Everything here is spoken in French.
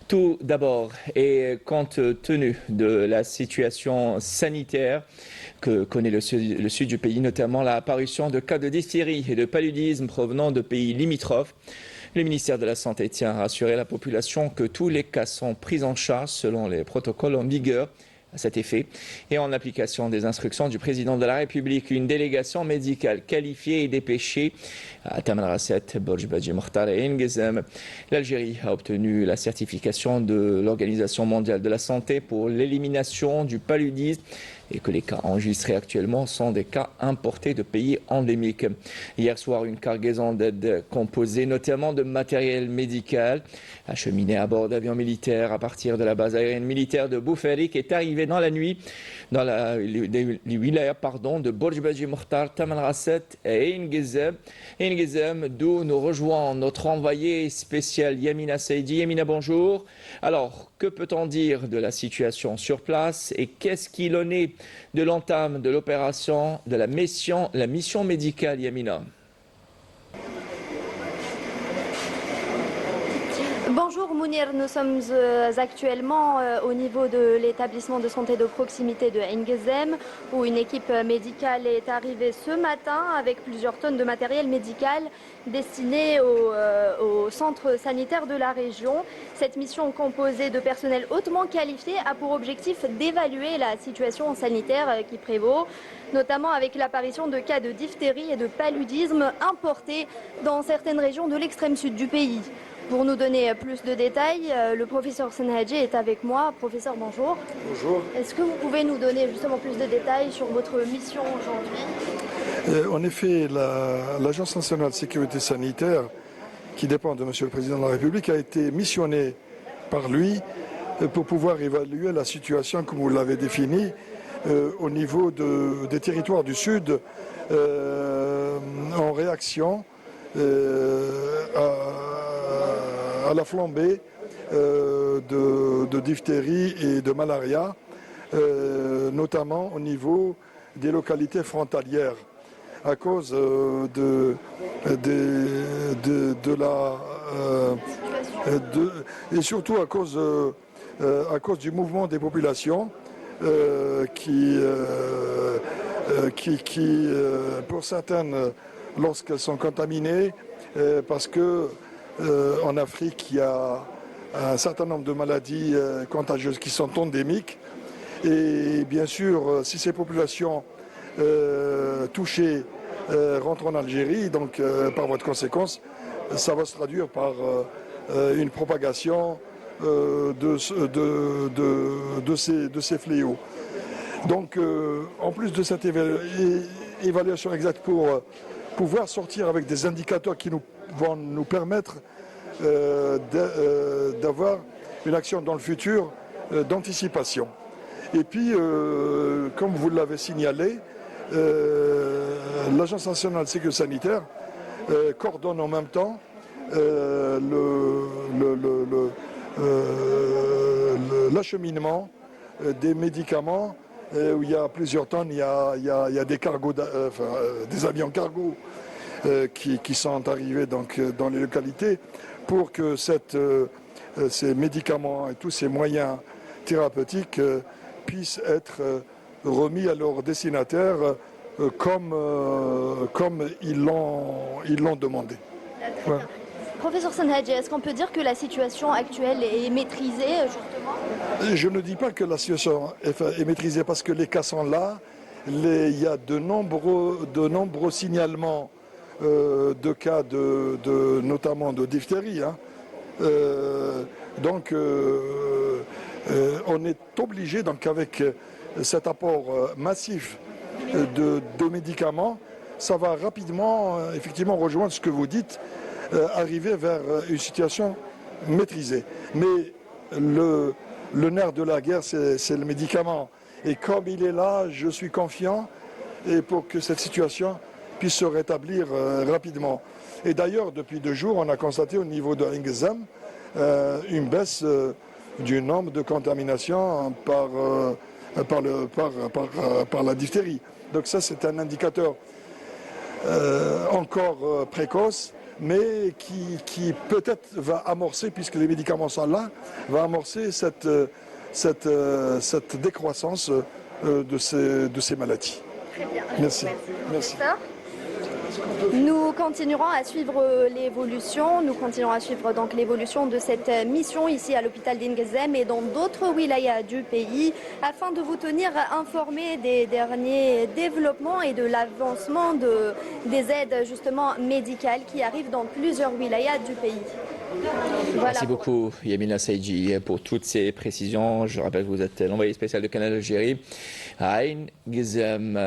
Tout d'abord, et compte tenu de la situation sanitaire que connaît le sud du pays, notamment l'apparition de cas de diphtérie et de paludisme provenant de pays limitrophes, le ministère de la Santé tient à rassurer la population que tous les cas sont pris en charge selon les protocoles en vigueur à cet effet et en application des instructions du président de la République. Une délégation médicale qualifiée et dépêchée à Tamanrasset, Borj Badji Mokhtar et Ngezem. L'Algérie a obtenu la certification de l'Organisation mondiale de la santé pour l'élimination du paludisme et que les cas enregistrés actuellement sont des cas importés de pays endémiques. Hier soir, une cargaison d'aide composée notamment de matériel médical acheminé à bord d'avions militaires à partir de la base aérienne militaire de Boufarik est arrivée dans la nuit dans les wilayas de Borj Badji Mokhtar, Tamanrasset et Ngezem, d'où nous rejoint notre envoyé spécial Yamina Saidi. Yamina, bonjour. Alors, que peut-on dire de la situation sur place et qu'est-ce qu'il en est de l'entame de l'opération, de la mission médicale, Yamina? Bonjour Mounir, nous sommes actuellement au niveau de l'établissement de santé de proximité de Ngezem où une équipe médicale est arrivée ce matin avec plusieurs tonnes de matériel médical destiné au centre sanitaire de la région. Cette mission composée de personnel hautement qualifié a pour objectif d'évaluer la situation sanitaire qui prévaut, notamment avec l'apparition de cas de diphtérie et de paludisme importés dans certaines régions de l'extrême sud du pays. Pour nous donner plus de détails, le professeur Senhadji est avec moi. Professeur, bonjour. Bonjour. Est-ce que vous pouvez nous donner justement plus de détails sur votre mission aujourd'hui? En effet, l'Agence nationale de sécurité sanitaire, qui dépend de Monsieur le Président de la République, a été missionnée par lui pour pouvoir évaluer la situation, comme vous l'avez défini, au niveau des territoires du Sud, en réaction à la flambée de diphtérie et de malaria, notamment au niveau des localités frontalières, à cause et surtout à cause du mouvement des populations qui, pour certaines, lorsqu'elles sont contaminées, parce que en Afrique, il y a un certain nombre de maladies contagieuses qui sont endémiques. Et bien sûr, si ces populations touchées rentrent en Algérie, donc par voie de conséquence, ça va se traduire par une propagation de ces fléaux. Donc, en plus de cette évaluation exacte pour pouvoir sortir avec des indicateurs qui vont nous permettre d'avoir une action dans le futur d'anticipation. Et puis, comme vous l'avez signalé, l'Agence nationale de sécurité sanitaire coordonne en même temps l'acheminement des médicaments où il y a plusieurs tonnes, il y a des cargos, des avions cargo qui sont arrivés donc dans les localités pour que ces médicaments et tous ces moyens thérapeutiques puissent être remis à leurs destinataires comme ils l'ont demandé. Ouais. Professeur Senhadji, est-ce qu'on peut dire que la situation actuelle est maîtrisée, justement? Je ne dis pas que la situation est maîtrisée parce que les cas sont là. Il y a de nombreux signalements de cas notamment de diphtérie. Donc on est obligé, donc, avec cet apport massif de médicaments, ça va rapidement effectivement rejoindre ce que vous dites, arriver vers une situation maîtrisée. Mais le nerf de la guerre, c'est le médicament. Et comme il est là, je suis confiant et pour que cette situation puisse se rétablir rapidement. Et d'ailleurs, depuis 2 jours, on a constaté au niveau de Ngezem une baisse du nombre de contaminations par la diphtérie. Donc ça, c'est un indicateur encore précoce, mais qui peut-être va amorcer, puisque les médicaments sont là, va amorcer cette décroissance de ces maladies. Très bien. Merci. Merci. Nous continuerons à suivre l'évolution. Nous continuerons à suivre donc l'évolution de cette mission ici à l'hôpital d'Ingezem et dans d'autres wilayas du pays afin de vous tenir informés des derniers développements et de l'avancement des aides justement médicales qui arrivent dans plusieurs wilayas du pays. Voilà. Merci beaucoup Yamina Saïdji pour toutes ces précisions. Je rappelle que vous êtes l'envoyé spécial de Canal Algérie à Ingezem.